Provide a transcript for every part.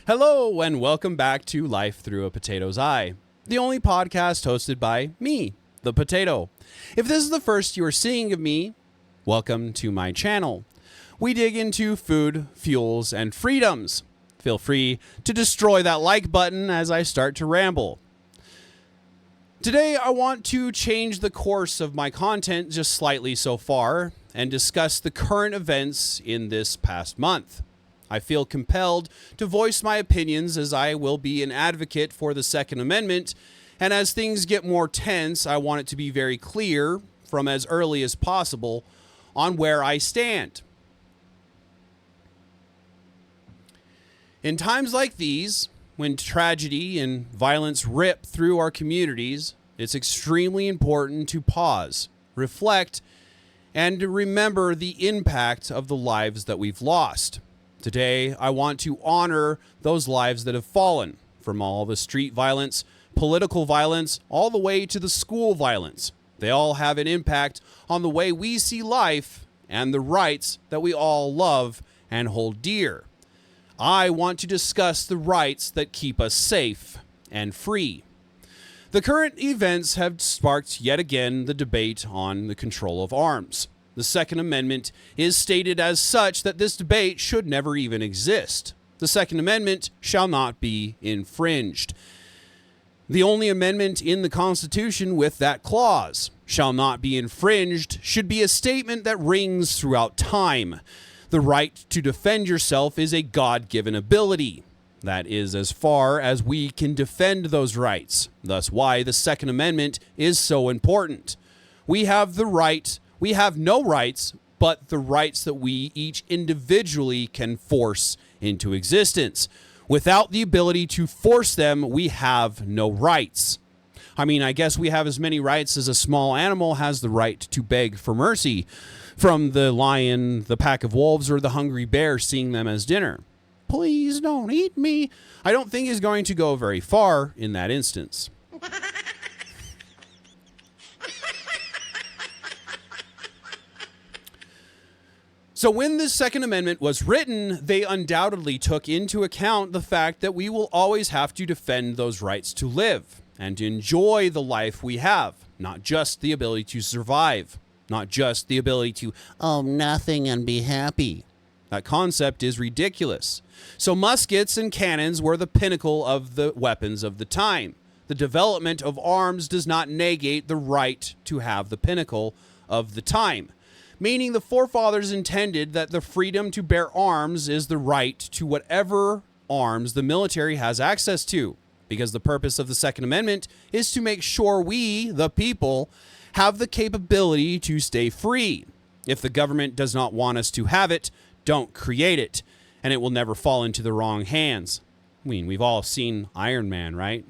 Hello, and welcome back to Life Through a Potato's Eye, the only podcast hosted by me, the Potato. If this is the first you are seeing of me, welcome to my channel. We dig into food, fuels, and freedoms. Feel free to destroy that like button as I start to ramble. Today, I want to change the course of my content just slightly so far and discuss the current events in this past month. I feel compelled to voice my opinions as I will be an advocate for the Second Amendment, and as things get more tense, I want it to be very clear from as early as possible on where I stand. In times like these, when tragedy and violence rip through our communities, it's extremely important to pause, reflect, and to remember the impact of the lives that we've lost. Today, I want to honor those lives that have fallen, from all the street violence, political violence, all the way to the school violence. They all have an impact on the way we see life and the rights that we all love and hold dear. I want to discuss the rights that keep us safe and free. The current events have sparked yet again the debate on the control of arms. The Second Amendment is stated as such that this debate should never even exist. The Second Amendment shall not be infringed. The only amendment in the Constitution with that clause, shall not be infringed, should be a statement that rings throughout time. The right to defend yourself is a God-given ability. That is as far as we can defend those rights. Thus why the Second Amendment is so important. We have no rights, but the rights that we each individually can force into existence. Without the ability to force them, we have no rights. I mean, I guess we have as many rights as a small animal has the right to beg for mercy from the lion, the pack of wolves, or the hungry bear seeing them as dinner. Please don't eat me. I don't think is going to go very far in that instance. So when the Second Amendment was written, they undoubtedly took into account the fact that we will always have to defend those rights to live and to enjoy the life we have, not just the ability to survive, not just the ability to own nothing and be happy. That concept is ridiculous. So muskets and cannons were the pinnacle of the weapons of the time. The development of arms does not negate the right to have the pinnacle of the time. Meaning the forefathers intended that the freedom to bear arms is the right to whatever arms the military has access to, because the purpose of the Second Amendment is to make sure we, the people, have the capability to stay free. If the government does not want us to have it, don't create it, and it will never fall into the wrong hands. I mean, we've all seen Iron Man, right?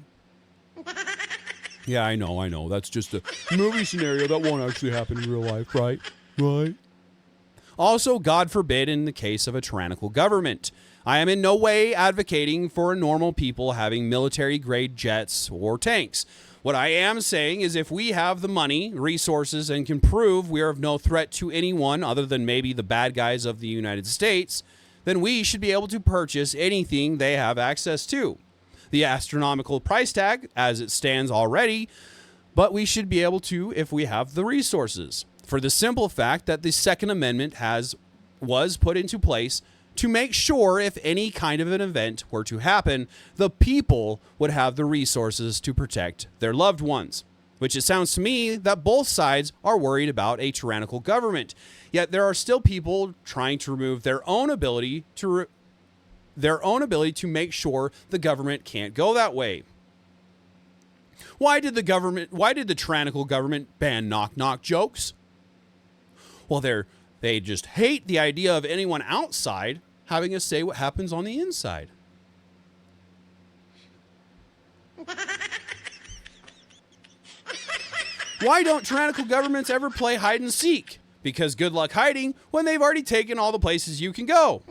Yeah, I know. That's just a movie scenario. That won't actually happen in real life, right? Right. Also, God forbid in the case of a tyrannical government. I am in no way advocating for normal people having military-grade jets or tanks. What I am saying is if we have the money, resources, and can prove we are of no threat to anyone other than maybe the bad guys of the United States, then we should be able to purchase anything they have access to. The astronomical price tag, as it stands already, but we should be able to if we have the resources. For the simple fact that the Second Amendment was put into place to make sure if any kind of an event were to happen, the people would have the resources to protect their loved ones. Which it sounds to me that both sides are worried about a tyrannical government. Yet there are still people trying to remove their own ability to make sure the government can't go that way. Why did the tyrannical government ban knock-knock jokes? Well, they just hate the idea of anyone outside having us say what happens on the inside. Why don't tyrannical governments ever play hide and seek? Because good luck hiding when they've already taken all the places you can go.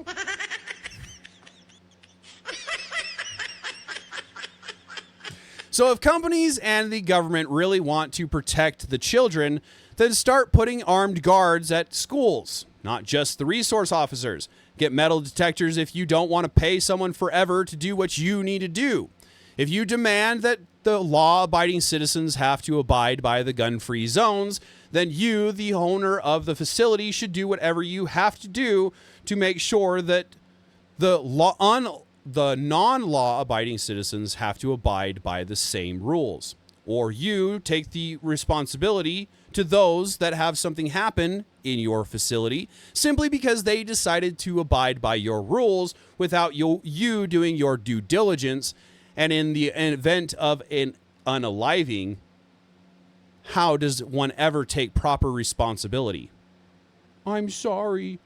So if companies and the government really want to protect the children, then start putting armed guards at schools, not just the resource officers. Get metal detectors if you don't want to pay someone forever to do what you need to do. If you demand that the law-abiding citizens have to abide by the gun-free zones, then you, the owner of the facility, should do whatever you have to do to make sure that the non-law abiding citizens have to abide by the same rules. Or you take the responsibility to those that have something happen in your facility simply because they decided to abide by your rules without you doing your due diligence. And in the event of an unaliving, how does one ever take proper responsibility? I'm sorry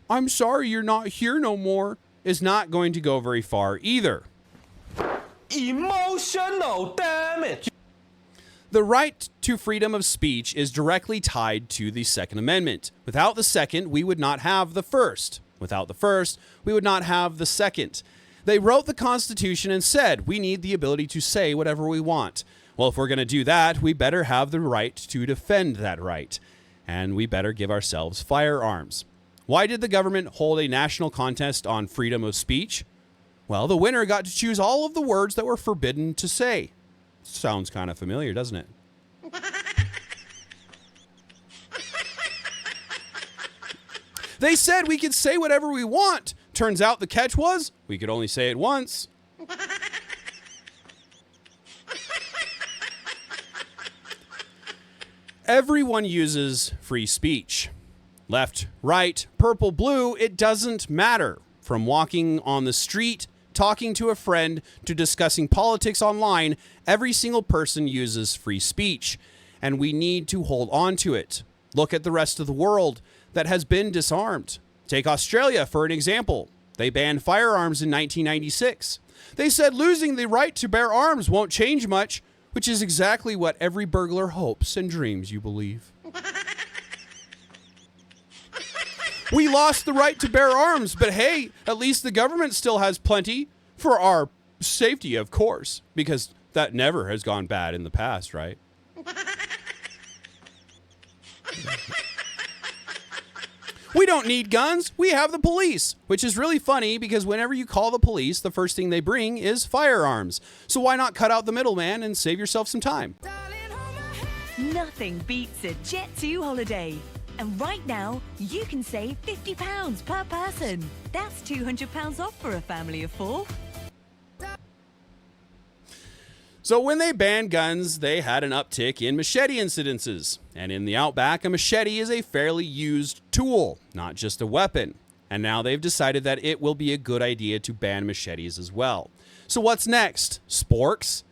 you're not here no more is not going to go very far either. Emotional damage. The right to freedom of speech is directly tied to the Second Amendment. Without the second, we would not have the first. Without the first, we would not have the second. They wrote the Constitution and said we need the ability to say whatever we want. Well, if we're going to do that, we better have the right to defend that right. And we better give ourselves firearms. Why did the government hold a national contest on freedom of speech? Well, the winner got to choose all of the words that were forbidden to say. Sounds kind of familiar, doesn't it? They said we could say whatever we want. Turns out the catch was we could only say it once. Everyone uses free speech. Left, right, purple, blue, it doesn't matter. From walking on the street, talking to a friend, to discussing politics online, every single person uses free speech, and we need to hold on to it. Look at the rest of the world that has been disarmed. Take Australia for an example. They banned firearms in 1996. They said losing the right to bear arms won't change much, which is exactly what every burglar hopes and dreams you believe. We lost the right to bear arms, but hey, at least the government still has plenty for our safety, of course, because that never has gone bad in the past, right? We don't need guns. We have the police, which is really funny because whenever you call the police, the first thing they bring is firearms. So why not cut out the middleman and save yourself some time? Nothing beats a Jet2 holiday. And right now, you can save £50 per person. That's £200 off for a family of 4. So when they banned guns, they had an uptick in machete incidences. And in the outback, a machete is a fairly used tool, not just a weapon. And now they've decided that it will be a good idea to ban machetes as well. So what's next? Sporks?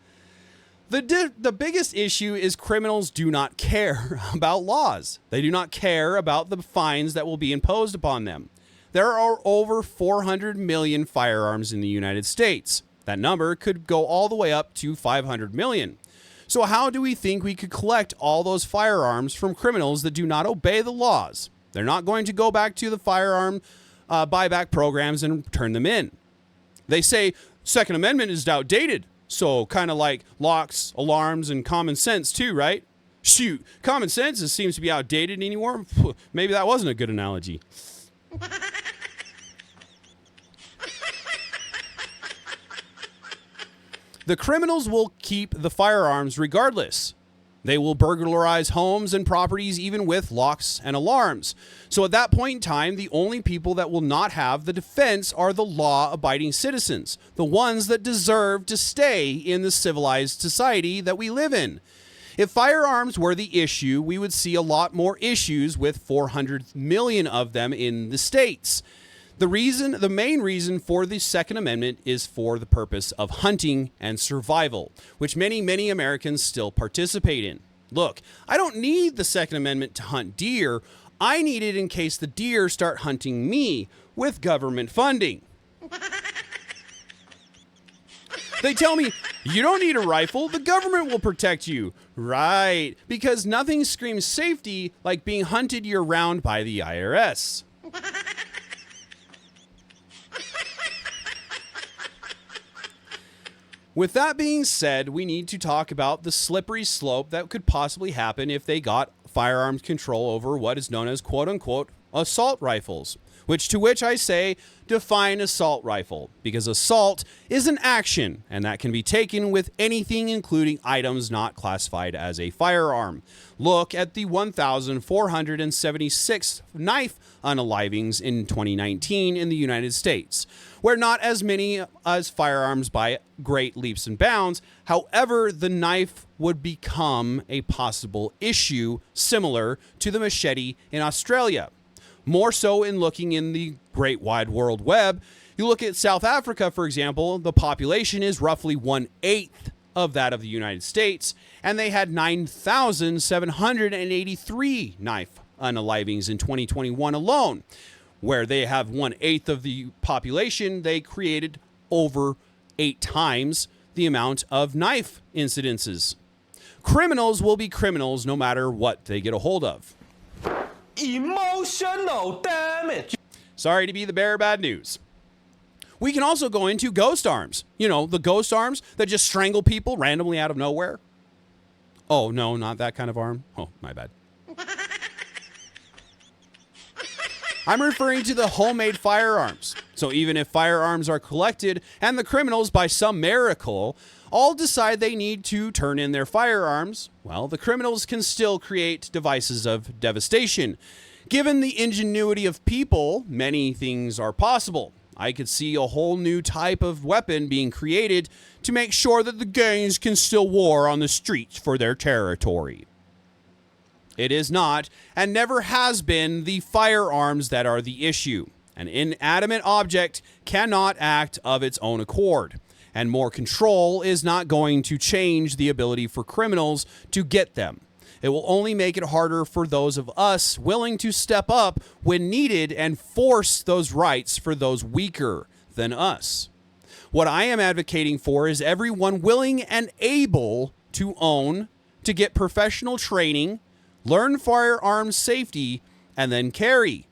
The biggest issue is criminals do not care about laws. They do not care about the fines that will be imposed upon them. There are over 400 million firearms in the United States. That number could go all the way up to 500 million. So how do we think we could collect all those firearms from criminals that do not obey the laws? They're not going to go back to the firearm buyback programs and turn them in. They say Second Amendment is outdated. So kind of like locks, alarms, and common sense too, right? Shoot, common sense seems to be outdated anymore. Maybe that wasn't a good analogy. The criminals will keep the firearms regardless. They will burglarize homes and properties even with locks and alarms. So at that point in time, the only people that will not have the defense are the law-abiding citizens, the ones that deserve to stay in the civilized society that we live in. If firearms were the issue, we would see a lot more issues with 400 million of them in the States. The main reason for the Second Amendment is for the purpose of hunting and survival, which many Americans still participate in. Look, I don't need the Second Amendment to hunt deer. I need it in case the deer start hunting me with government funding. They tell me, you don't need a rifle, the government will protect you. Right, because nothing screams safety like being hunted year-round by the IRS. With that being said, we need to talk about the slippery slope that could possibly happen if they got firearms control over what is known as quote-unquote assault rifles. To which I say, define assault rifle, because assault is an action, and that can be taken with anything, including items not classified as a firearm. Look at the 1,476 knife unalivings in 2019 in the United States, where not as many as firearms by great leaps and bounds. However, the knife would become a possible issue similar to the machete in Australia. More so in looking in the great wide world web. You look at South Africa, for example, the population is roughly 1/8 of that of the United States, and they had 9,783 knife unalivings in 2021 alone. Where they have 1/8 of the population, they created over 8 times the amount of knife incidences. Criminals will be criminals no matter what they get a hold of. Emotional damage. Sorry to be the bearer of bad news. We can also go into ghost arms. You know, the ghost arms that just strangle people randomly out of nowhere. Oh, no, not that kind of arm. Oh, my bad. I'm referring to the homemade firearms. So even if firearms are collected and the criminals, by some miracle, all decide they need to turn in their firearms, well, the criminals can still create devices of devastation. Given the ingenuity of people, many things are possible. I could see a whole new type of weapon being created to make sure that the gangs can still war on the streets for their territory. It is not, and never has been, the firearms that are the issue. An inanimate object cannot act of its own accord, and more control is not going to change the ability for criminals to get them. It will only make it harder for those of us willing to step up when needed and force those rights for those weaker than us. What I am advocating for is everyone willing and able to own, to get professional training, learn firearms safety, and then carry.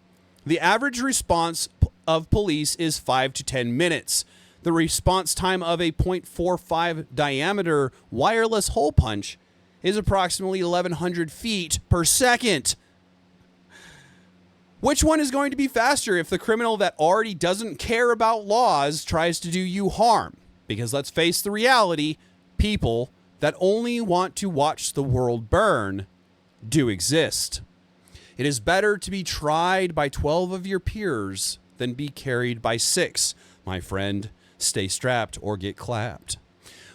The average response of police is 5 to 10 minutes. The response time of a .45 diameter wireless hole punch is approximately 1,100 feet per second. Which one is going to be faster if the criminal that already doesn't care about laws tries to do you harm? Because let's face the reality, people that only want to watch the world burn do exist. It is better to be tried by 12 of your peers than be carried by 6. My friend, stay strapped or get clapped.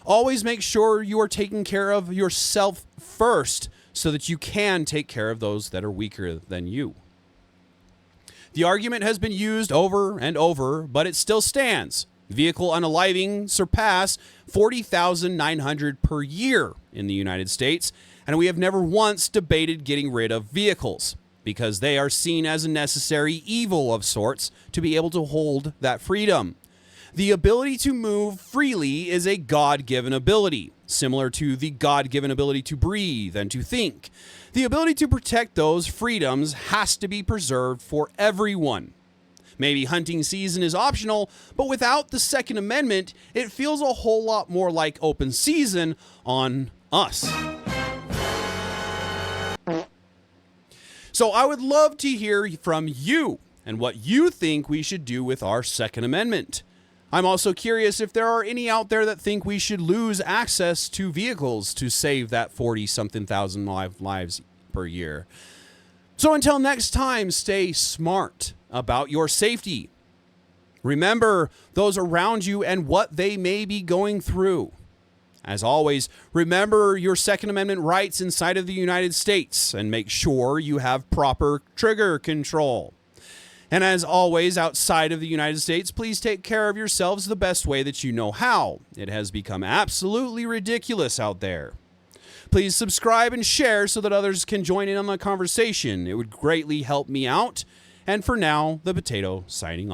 Always make sure you are taking care of yourself first so that you can take care of those that are weaker than you. The argument has been used over and over, but it still stands. Vehicle unaliving surpass 40,900 per year in the United States, and we have never once debated getting rid of vehicles because they are seen as a necessary evil of sorts to be able to hold that freedom. The ability to move freely is a God-given ability, similar to the God-given ability to breathe and to think. The ability to protect those freedoms has to be preserved for everyone. Maybe hunting season is optional, but without the Second Amendment, it feels a whole lot more like open season on us. So I would love to hear from you and what you think we should do with our Second Amendment. I'm also curious if there are any out there that think we should lose access to vehicles to save that 40-something thousand lives per year. So until next time, stay smart about your safety. Remember those around you and what they may be going through. As always, remember your Second Amendment rights inside of the United States and make sure you have proper trigger control. And as always, outside of the United States, please take care of yourselves the best way that you know how. It has become absolutely ridiculous out there. Please subscribe and share so that others can join in on the conversation. It would greatly help me out. And for now, the Potato signing off.